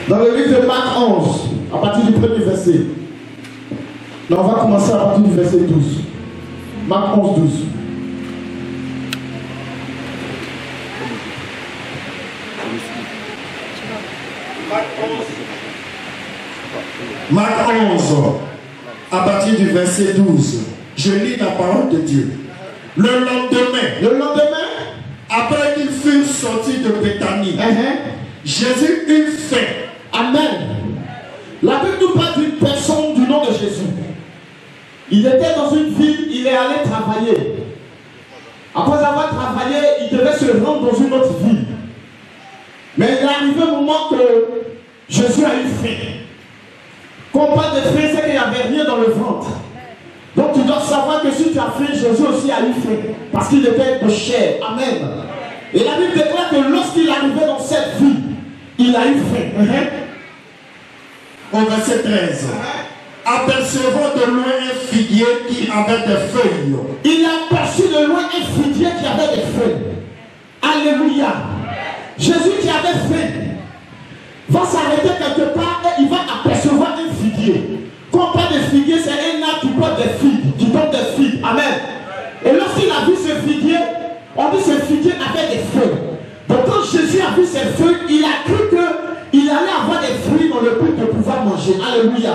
Dans le livre de Marc 11, à partir du premier verset. Là, on va commencer à partir du verset 12. Marc 11, 12. Marc 11, à partir du verset 12. Je lis la parole de Dieu. Le lendemain, après qu'ils furent sortis de Béthanie, Jésus eut faim. Amen. La Bible nous parle d'une personne du nom de Jésus. Il était dans une ville, il est allé travailler. Après avoir travaillé, il devait se rendre dans une autre ville. Mais il est arrivé un moment que Jésus a eu faim. Quand on parle de faim, c'est qu'il n'y avait rien dans le ventre. Donc tu dois savoir que si tu as faim, Jésus aussi a eu faim. Parce qu'il était de chair. Amen. Et la Bible déclare que lorsqu'il arrivait dans cette ville, il a eu faim. Au verset 13. Apercevant de loin un figuier qui avait des feuilles. Il a aperçu de loin un figuier qui avait des feuilles. Alléluia. Jésus qui avait faim va s'arrêter quelque part et il va apercevoir un figuier. Quand on parle de figuier, c'est un arbre qui porte des figues, qui donne des figues. Amen. Et lorsqu'il a vu ce figuier, on dit que ce figuier avait des feuilles. Donc quand Jésus a vu ces feuilles, il a cru qu'il allait avoir des fruits dans le but de pouvoir manger. Alléluia.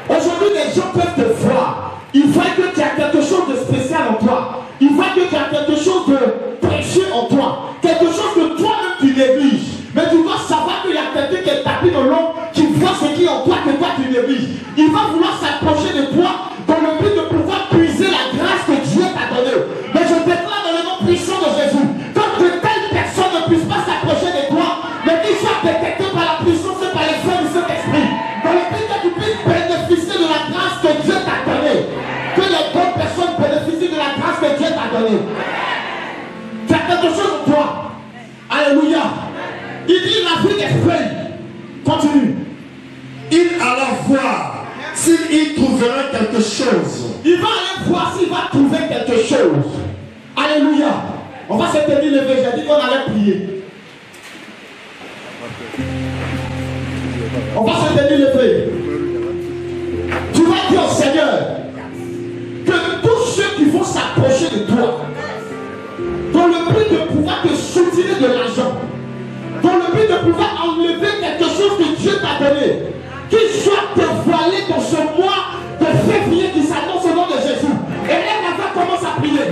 Aujourd'hui, les gens peuvent te voir. Ils voient que tu as quelque chose de spécial en toi. Ils voient que tu as quelque chose de précieux en toi. Quelque chose que toi-même tu négliges. Mais tu dois savoir qu'il y a quelqu'un qui est tapé dans l'ombre, qui voit ce qui est en toi que toi tu négliges. Il va vouloir s'approcher de toi dans le but de pouvoir puiser la grâce que Dieu t'a donnée. Mais je déclare dans le nom puissant de Jésus, quand de telles personnes ne puissent pas s'approcher de toi, mais qu'ils soient détectés par la puissance et par les feux de cet esprit. Dans le but que tu puisses bénéficier de la grâce que Dieu t'a donnée. Que les bonnes personnes bénéficient de la grâce que Dieu t'a donnée. Tu as quelque chose en toi. Alléluia. Il dit il a vu des feuilles. Continue. Il alla voir s'il y trouverait quelque chose. Il va aller voir s'il va trouver quelque chose. Alléluia. On va se tenir levé. J'ai dit qu'on allait prier. On va se tenir levé. Tu vas dire au Seigneur que tous ceux qui vont s'approcher de toi, dans le but de pouvoir te soutirer de l'argent, dans le but de pouvoir enlever quelque chose que Dieu t'a donné, qu'ils soient dévoilés dans ce mois de février qui s'annonce au nom de Jésus. Et là, la va commence à prier.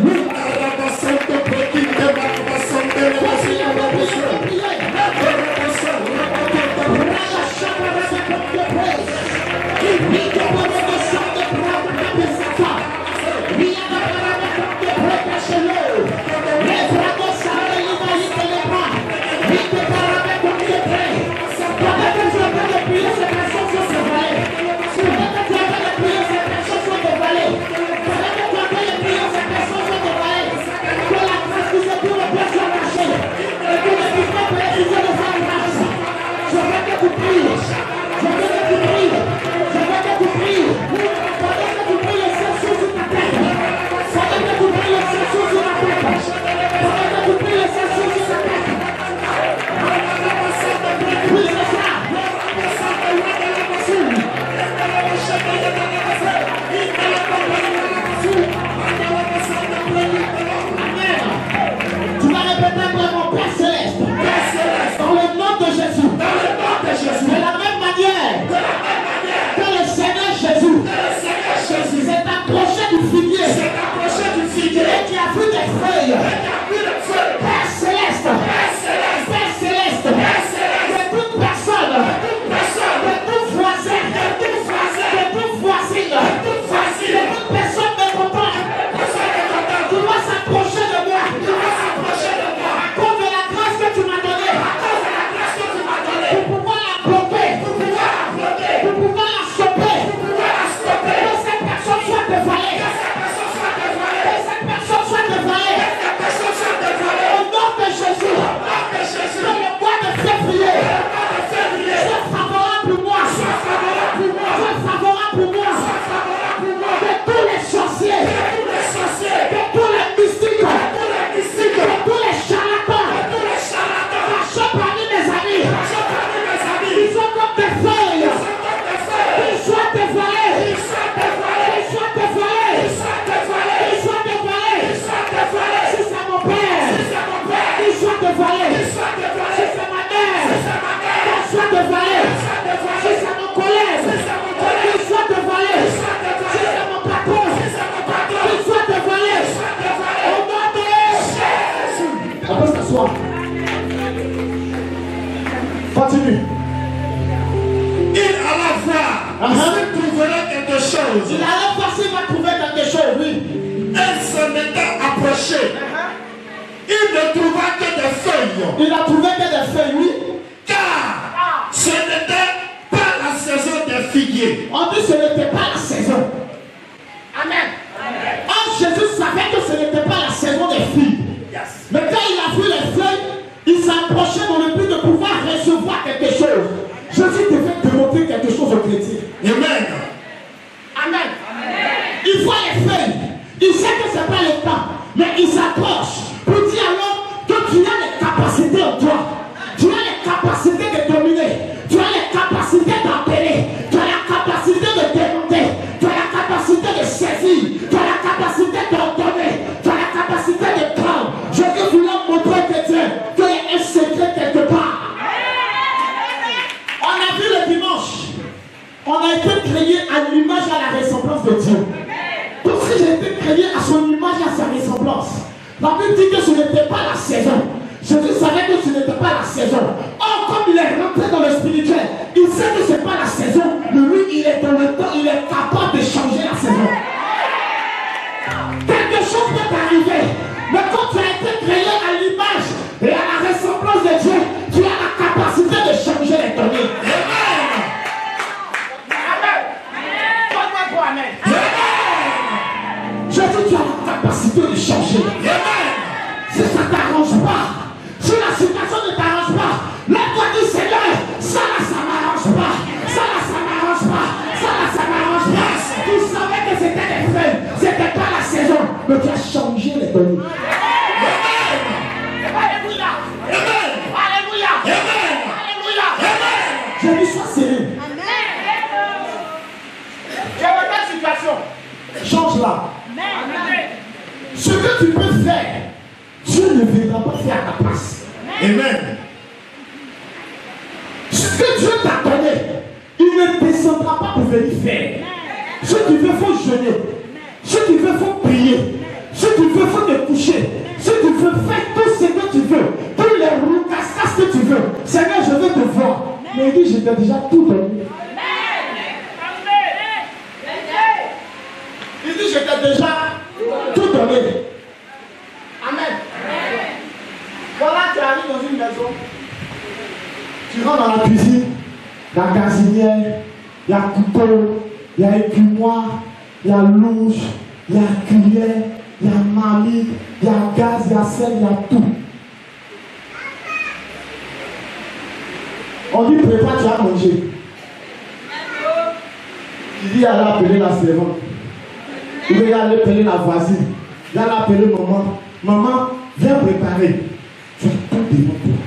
Continue. Il alla voir s'il trouverait quelque chose. Il allait voir s'il va trouver quelque chose, oui. Elle s'en était approchée. Il ne trouva que des feuilles. Il a trouvé que des feuilles, oui. Car ce n'était pas la saison des figuiers. On dit que ce n'était pas la saison. Amen. Or, Jésus savait que ce n'était pas la saison des figues. Yes. Mais quand il a vu les feuilles, il s'approchait dans le but de pouvoir recevoir quelque chose. Jésus devait démontrer quelque chose aux chrétiens. Amen. Amen. Il voit les feuilles. Il sait que ce n'est pas le temps. Mais il s'approche pour dire alors que tu as les capacités en toi. Tu as les capacités de dominer. Tu as les capacités d'appeler. Tu as la capacité de démonter. Tu as la capacité de saisir. Tu as la capacité d'ordonner. Tu as la capacité de prendre. Je veux vouloir montrer que Dieu, qu'il y a un secret quelque part. On a vu le dimanche. On a été créé à l'image et à la ressemblance de Dieu. Parce que j'ai été créé à son image et à sa ressemblance. La Bible dit que ce n'était pas la saison. Jésus savait que ce n'était pas la saison. Or, comme il est rentré dans le spirituel, il sait que ce n'est pas la saison. Mais lui, il est dans le temps, il est capable de changer la saison. Quelque chose peut arriver. Mais quand tu as été créé à l'image et à la ressemblance de Dieu, tu as la capacité de changer les données. Amen. Amen. Jésus, tu as la capacité de changer. Amen. Si ça ne t'arrange pas, si la situation ne t'arrange pas, lève-toi du Seigneur, ça là, ça ne m'arrange pas. Ça là, ça ne m'arrange pas. Ça là, ça ne m'arrange pas. Tu savais que c'était des feuilles, c'était pas la saison, mais tu as changé les données. Amen. Alléluia. Amen. Alléluia. Amen. Alléluia. Amen. Jésus, sois sérieux. J'ai une situation. Change-la. Ce que tu peux faire, Dieu ne viendra pas faire à ta place. Amen. Ce que Dieu t'a donné, il ne descendra pas pour venir faire. Ce qu'il veut, il faut jeûner. Ce qu'il veut, il faut prier. Ce qu'il veut, il faut te coucher. Ce qu'il veut, faire tout ce que tu veux. Tous les roucascas que tu veux. Seigneur, je veux te voir. Mais il dit, je t'ai déjà tout donné. Il dit, je t'ai déjà tout donné. Amen. Voilà, tu arrives dans une maison. Tu rentres dans la cuisine. Il y a gazinière, il y a couteau, il y a écumoire, il y a louche, il y a cuillère, il y a marmite, il y a gaz, il y a sel, il y a tout. On dit prépare, tu as mangé. Tu dis, allez appeler la servante. Il va aller appeler la voisine. Il va appeler maman. Maman, viens préparer. Tu as tout devant toi.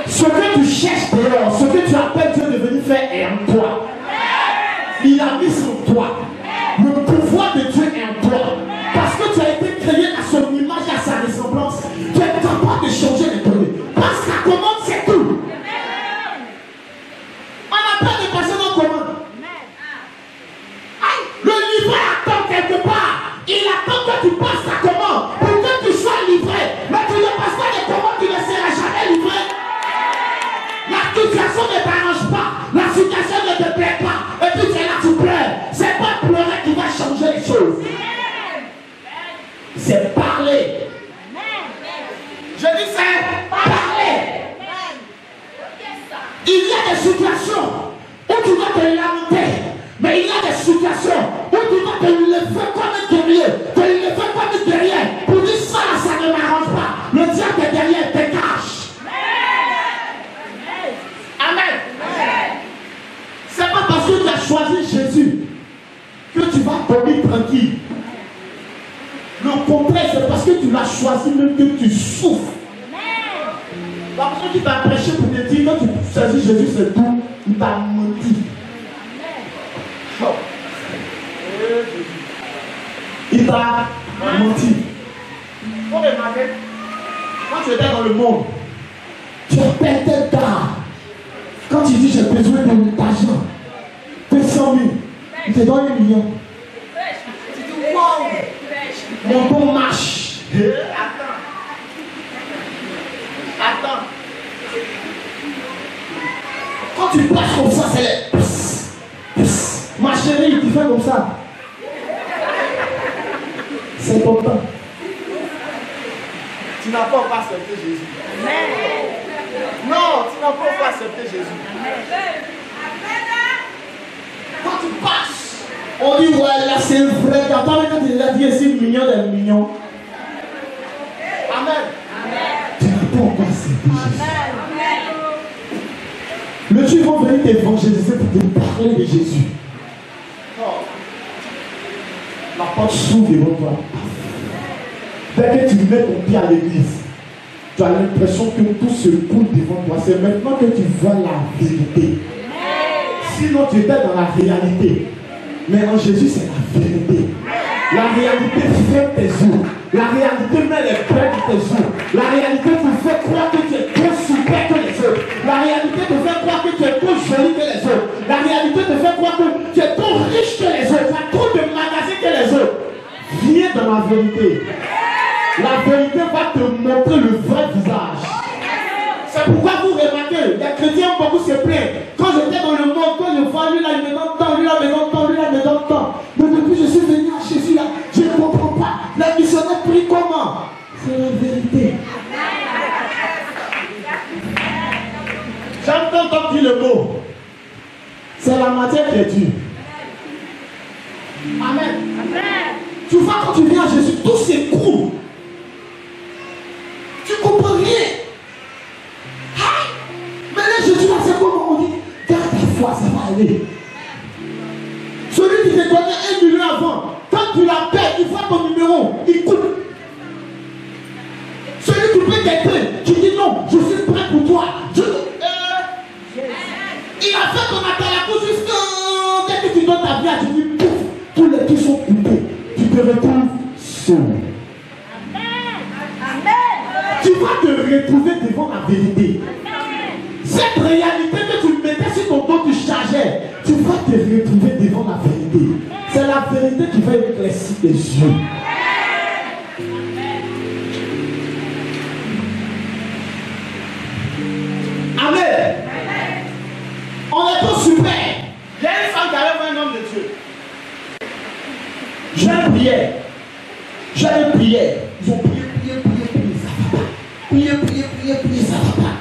Ce que tu cherches dehors, ce que tu appelles Dieu de venir faire est en toi. Il a mis en toi. Le pouvoir de Dieu est en toi. Parce que tu as été créé à son image et à sa ressemblance. Tu es capable de changer les données. Parce qu'à commande, c'est tout. On n'a pas de personne en commande. Le livret attend quelque part. Il attend que tu passes ta commande pour que tu sois livré. Mais tu ne passes pas de commande, tu ne seras jamais livré. La situation ne t'arrange pas. La situation ne te plaît pas. Et puis tu es là, tu pleures. C'est pas pleurer qui va changer les choses. C'est parler. Je dis c'est parler. Il y a des situations où tu vas te lamenter. Mais il y a des situations où tu vas te lever comme un guerrier. Te lever comme un guerrier. Pour dire ça, ça ne m'arrange pas. Le diable est derrière, te cache. Amen. C'est pas parce que tu as choisi Jésus que tu vas dormir tranquille. Le contraire, c'est parce que tu l'as choisi même que tu souffres. La personne qui t'a prêché pour te dire que tu choisis Jésus, c'est tout. Il t'a menti. Il t'a menti. Faut remarquer, quand tu étais dans le monde, tu perdais d'art. Quand tu dis j'ai besoin d'argent, de 100 000, il te donne 1 million. Tu dis waouh, mon bon marche. Attends. Quand tu passes comme ça, c'est les... Pss, pss. Ma chérie, tu fais comme ça. C'est ton temps. Tu n'as pas encore accepté Jésus. Non, tu n'as pas encore accepté Jésus. Quand tu passes, on dit ouais, là c'est vrai. Quand il a dit ici, mignon des mignons. Amen. Tu n'as pas encore accepté Jésus. Le Dieu va venir t'évangéliser pour te parler de Jésus. Non. La porte s'ouvre devant toi. Dès que tu mets ton pied à l'église, tu as l'impression que tout se coule devant toi. C'est maintenant que tu vois la vérité. Sinon, tu étais dans la réalité. Mais en Jésus, c'est la vérité. La réalité ferme tes yeux. La réalité met les plaies de tes yeux. La réalité te fait croire que tu es plus super que les autres. La réalité te fait croire que tu es plus joli que les autres. La réalité te fait croire que tu es plus riche que les autres. Tu as trop de magasins que les autres. Viens dans la vérité. La vérité va te montrer le vrai visage. C'est pourquoi vous remarquez, les chrétiens ont beaucoup se plaignent. Quand j'étais dans le monde, quand je vois lui là, il me donne tant, lui là, me donne tant, lui là, me donne tant. Mais depuis que je suis venu à Jésus là, je ne comprends pas. Les missionnaires prient comment? C'est la vérité. J'entends tant dire le mot. C'est la matière qui est dure. Amen. Tu vois, quand tu viens à Jésus, tout s'écroule. Tu ne comprends rien. Ah, mais là, Jésus, là, c'est comment on dit? Garde ta foi, ça va aller. Celui qui te donnait 1 million avant, quand tu l'appelles, il voit ton numéro, il coupe. Celui qui peut t'aider, tu dis non, je suis prêt pour toi. Il a fait ton atalakou jusqu'à dès que tu donnes ta vie à Jésus, pouf, tous les qui sont coupés. Tu te retrouves seul. Tu vas te retrouver devant la vérité. Cette réalité que tu mettais sur ton dos, tu chargeais, tu vas te retrouver devant la vérité. C'est la vérité qui va éclaircir tes yeux. Amen. On est tous super. Il y a une femme qui avait un homme de Dieu. J'ai une prière. J'ai une prière. Ils ont prié, ça va pas. Prier, ça va pas.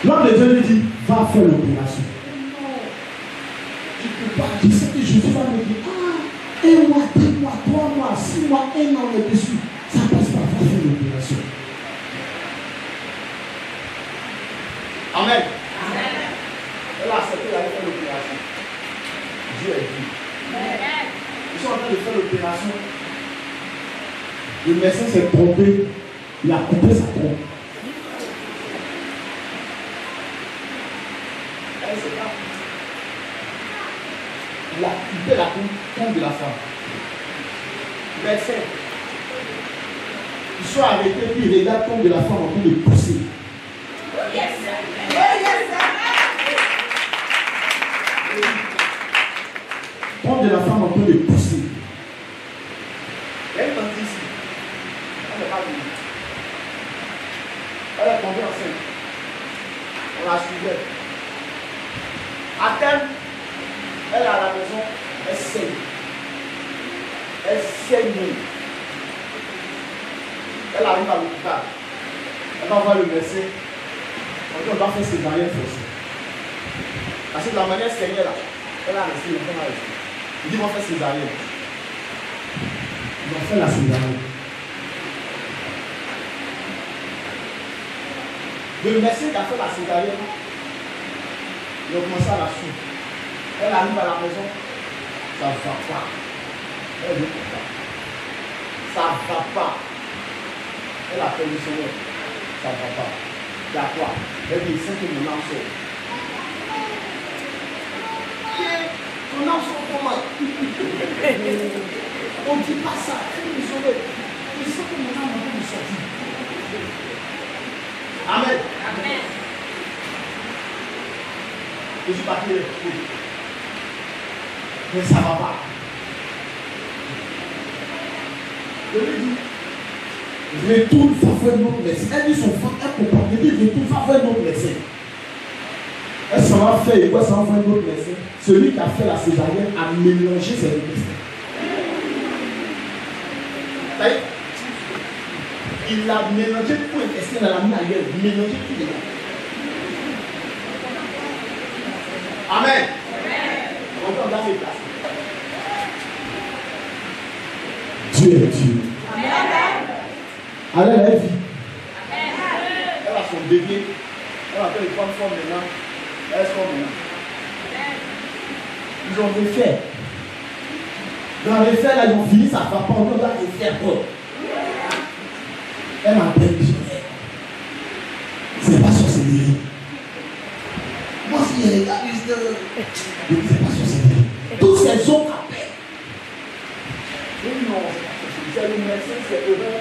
L'homme de Dieu lui dit, va faire l'opération. Tu ne peux pas. Tu sais que Jésus va me dire, 1 mois, 2 mois, 3 mois, 6 mois, 1 an là-dessus. Ça passe pas, va faire l'opération. Amen. Elle a accepté d'aller faire l'opération. Dieu est dit. Ils sont en train de faire l'opération. Le médecin s'est trompé. Il a coupé sa trompe. Elle sait pas. Il a coupé la trompe de la femme. Médecin. Ils sont arrêtés, puis il regarde la trompe de la femme en train de pousser. Trompe de la femme en train de pousser. Il y a une tante ici. Elle n'est pas venue. Elle est tombée enceinte. On la suivait. À terme, elle est à la maison, elle saigne. Elle saigne. Elle arrive à l'hôpital. Elle va voir le médecin. On dit on doit faire césarienne forcée. Parce que de la manière saignée là, elle a resté, le fond a resté. Il dit on va faire césarienne. Ils ont fait la césarienne. Le médecin qui a fait la césarienne, il a commencé à la suivre. Elle arrive à la maison, ça ne va pas. Elle dit pourquoi. Ça ne va pas. Elle a fait le Seigneur. Ça ne va pas. Il y a quoi? Elle dit, c'est que mon âme sort. Ton âme sort comment? On ne dit pas ça. Il faut me sauver. Il sait que mon âme va me sortir. Amen. Amen. Je suis parti. Mais ça ne va pas. Je lui dis, Retourne, va voir un autre médecin. Elle dit son frère, elle comprend. Elle dit retourne, va voir un autre médecin. Elle s'en va faire et quoi, ça va voir un autre médecin. Celui qui a fait la césarienne a mélangé ses médecins. Il a mélangé tout l'intestin dans la main ailleurs. Mélangé tout les gars. Amen. On va faire place. Dieu est Dieu. Amen. Elle vit. Elle a son bébé. Elle a fait une femme forme maintenant. Elle sort maintenant. Ils ont refait. Dans les faits, là, ils ont fini, ça ne va pas. On doit refaire quoi. Elle m'a appelé missionnaire. C'est pas sorcellerie. Moi, si je regarde, je ne sais pas sorcellerie. Tous ces autres appellent. Non, c'est le médecin, c'est heureux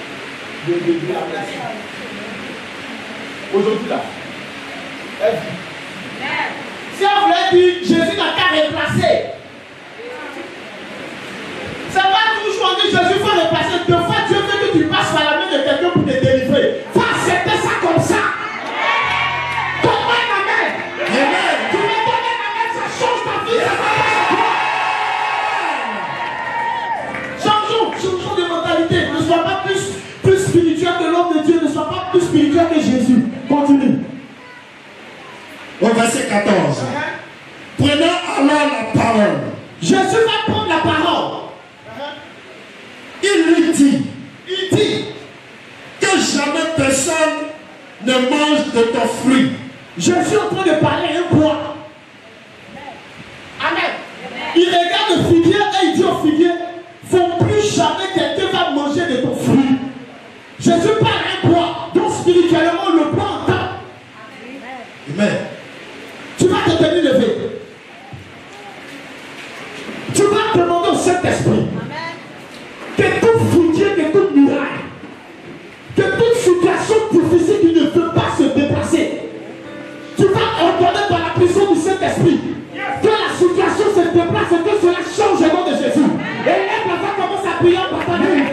de la médecine. Aujourd'hui, là, elle dit. Si on voulait dire, Jésus n'a qu'à remplacer. C'est pas toujours dit Jésus faut remplacer. Deux fois, Dieu veut que tu passes par la main de quelqu'un pour te délivrer. Il faut accepter ça comme ça. Donne-moi un amen. Amen. Tu me donnes un amen, ça change ta vie. Changeons de mentalité. Ne sois pas plus spirituel que l'homme de Dieu. Ne sois pas plus spirituel que Jésus. Continue. Au verset 14. Prenons alors la parole. Jésus va prendre la parole. Il lui dit que jamais personne ne mange de ton fruit. Jésus est en train de parler à un bois. Amen. Il regarde le figuier et il dit au figuier, faut plus jamais quelqu'un va manger de ton fruit. Jésus parle à un bois. Donc spirituellement, le bois entend. Amen. Tu vas te tenir levé. Tu vas demander au Saint-Esprit que tout figuier, que toute muraille, que toute situation difficile qui ne peut pas se déplacer, tu vas ordonner par la puissance du Saint-Esprit que la situation se déplace et que cela change au nom de Jésus. Et elle va commencer à prier en partant de lui.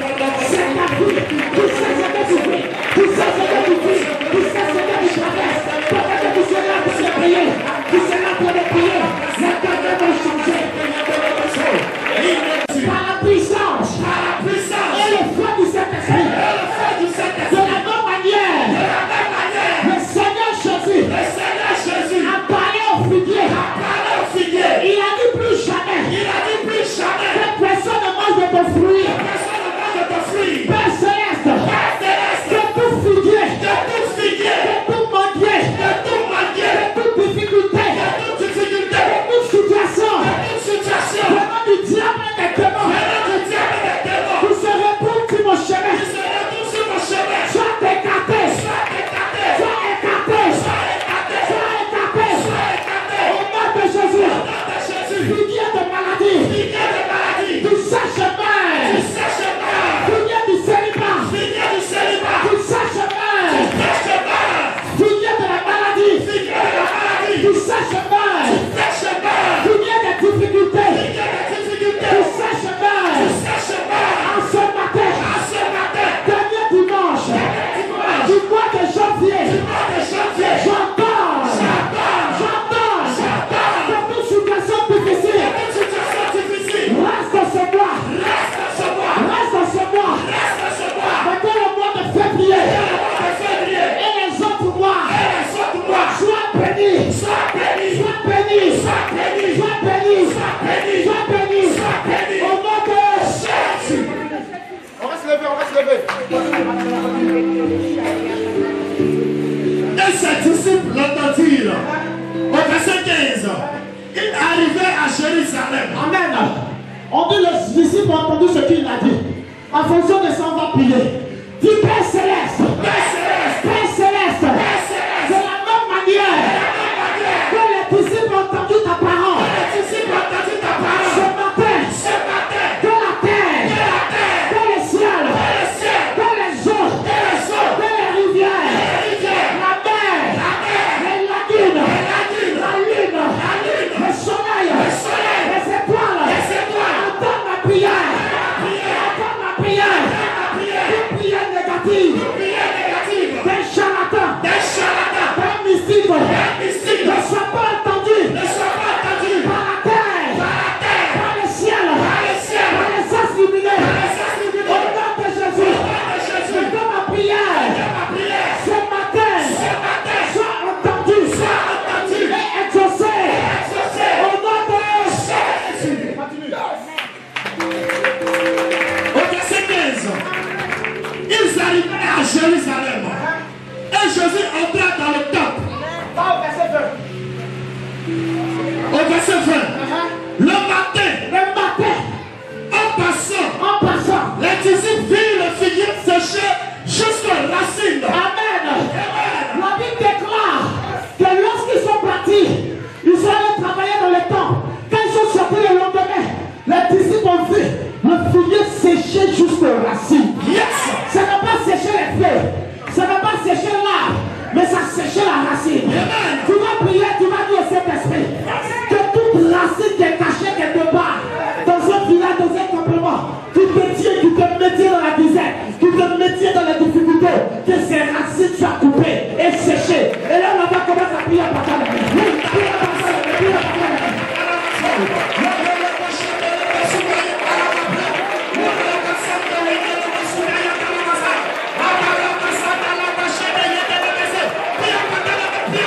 C'est ta vie. Tu sais ce que tu fais. Tu sais ce que tu vis. Tu sais ce que tu traverses. Peut-être que tu seras en train de prier. Tu seras en train de prier. Les temps vont changer. Par la puissance. Et le feu du Saint-Esprit. De la même manière. Le Seigneur Jésus a parlé au figuier. Il a dit plus jamais. Que personne ne mange de ton fruit. Père Céleste. Que tout figuier. Que tout manguier. Que toute difficulté. Que toute situation. Venant du diable et des démons. Vous serez pour tout mon chemin. Sois écarté. Au nom de Jésus. Figuier de maladie. Du sèche-main. Figuier du célibat. Du sèche-main. Figuier de la maladie. Du sèche-main. Figuier des difficultés. Du sèche-main. En ce matin. Dernier dimanche. Du mois de janvier. J'entends. Dans toute situation difficile. Reste dans ce mois. Maintenant le mois de février. Et les autres mois. Sois béni. Au nom de Jésus. On va se lever. Et ses disciples l'entendirent. Au verset 15. Il arrivait à Jérusalem. Amen. On dit les disciples ont entendu ce qu'il a dit. En fonction de ça, on va prier. Dis Père Céleste. De la même manière que les disciples ont entendu ta parole. Ce matin. Que la terre. Que le ciel. Que les eaux. Que les rivières. La mer. Les lagunes. La lune. Le soleil. Les étoiles. Entends ma prière. Toute prière négative. dans le temple. Va au verset 20. Au verset 20. Le matin, en passant, les disciples virent le figuier séché jusqu'aux racines. Amen. La Bible déclare que lorsqu'ils sont partis, ils sont allés travailler dans le temps. Quand ils sont sortis le lendemain, les disciples ont vu le figuier séché jusqu'aux racines. Yes. Ça n'a pas séché les feuilles, ça n'a pas séché l'arbre, mais ça a séché la racine. Amen. Tu vas prier, tu vas dire au Saint-Esprit que toute racine qui est cachée quelque part, dans un village, dans un campement, qui te métier dans la misère, qui te métier dans les difficultés, que ces racines soient coupées et séchées. Et là, on va commencer à prier à partir de la main. Oui, priez à partir de la main, priez à partir de la main. Priez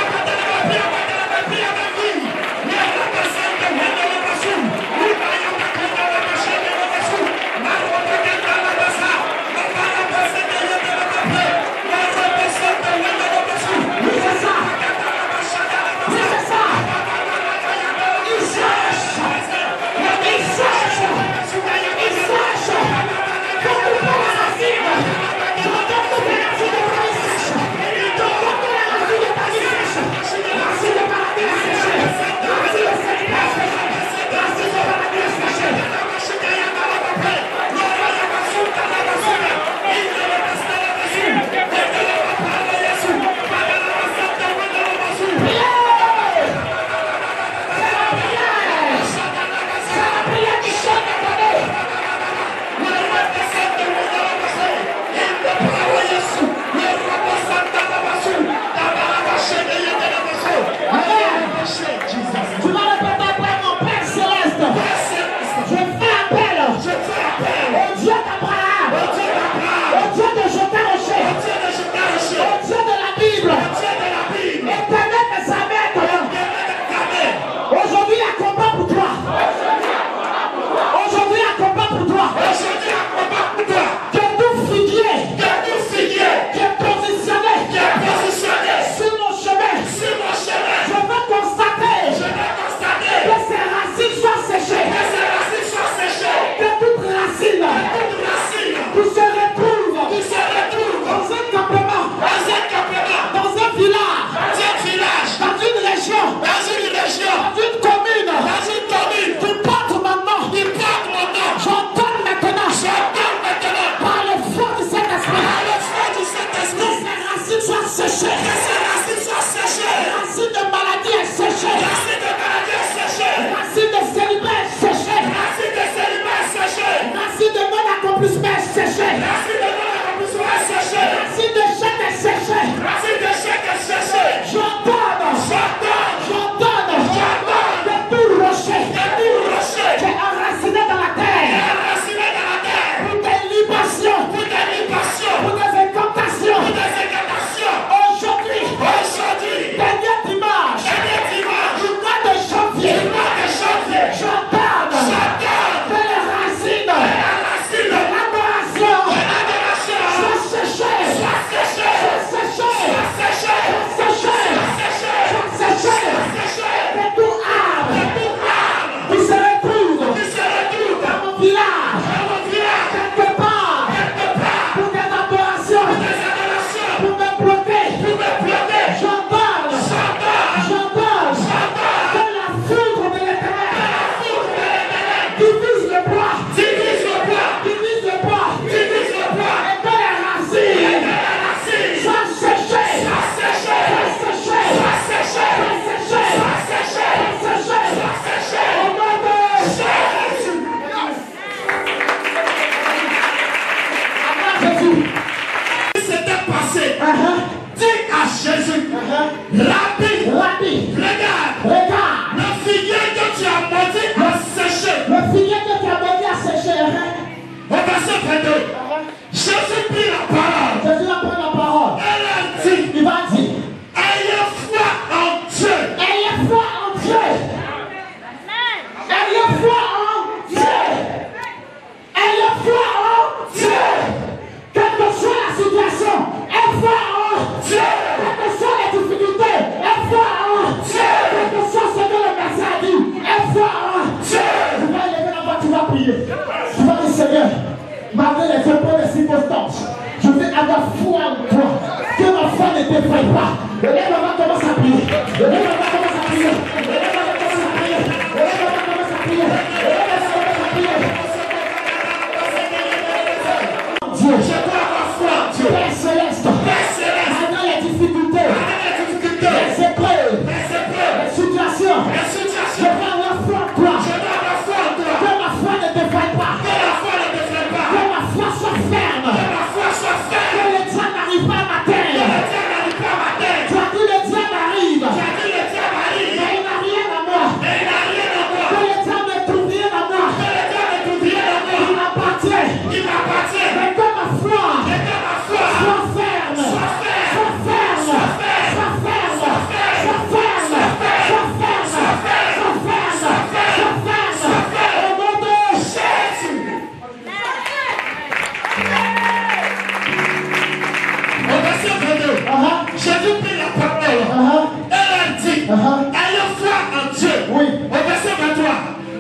t'effraie pas. Élève-moi, commence à prier. Élève-moi, commence à prier. Élève-moi, commence à prier. Élève-moi, commence à prier. Élève-moi, commence à prier. Dieu, je dois avoir foi, Dieu. Père céleste, malgré les difficultés, les épreuves, les situations, je veux avoir foi en toi. Que ma foi ne te faille pas. Que ma foi soit ferme. Que le diable n'arrive pas à m'atteindre. Tu as dit le diable arrive. Mais il n'a rien à moi. Que le diable ne trouve rien à moi. Il m'appartient. Mais que ma foi soit ferme. Sois ferme. Sois ferme. Sois ferme. Sois ferme. Au nom de Jésus. Au verset 22, Jésus prit la parole. Elle a dit, ayez foi en Dieu. Oui. Au verset 23,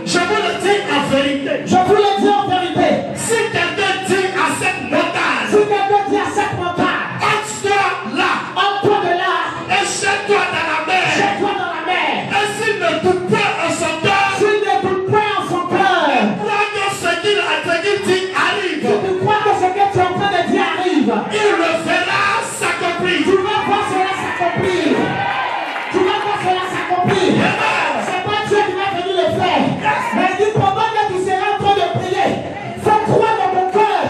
je vous le dis en vérité. Je vous le dis en vérité. Si quelqu'un dit à cette montagne, Si quelqu'un dit à cette montagne, ôte-toi là ôte-toi de là, et jette-toi dans la mer, jette-toi dans la mer. et s'il ne doute pas en son cœur, S'il ne doute point en son cœur, crois que ce qu'il dit arrive, si tu crois que ce que tu es en train de dire arrive, il le verra s'accomplir. tu vas voir cela s'accomplir. Tu vas voir cela s'accomplir. C'est pas Dieu qui va venir le faire. Mais il dit pendant que tu seras en train de prier, fais croire dans ton cœur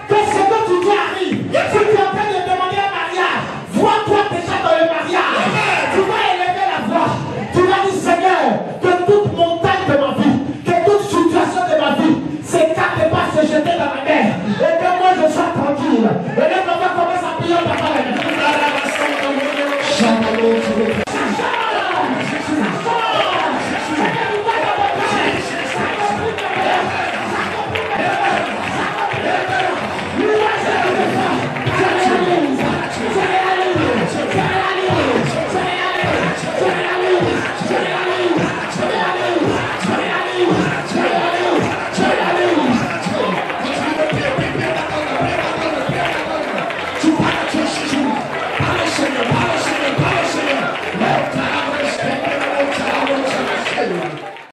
que ce que tu dis arrive. Si tu es en train de demander un mariage, vois-toi déjà dans le mariage. Tu vas élever la voix. Tu vas dire Seigneur, que toute montagne de ma vie, que toute situation de ma vie s'écarte et pas se jeter dans la mer. Et que moi je sois tranquille. Et que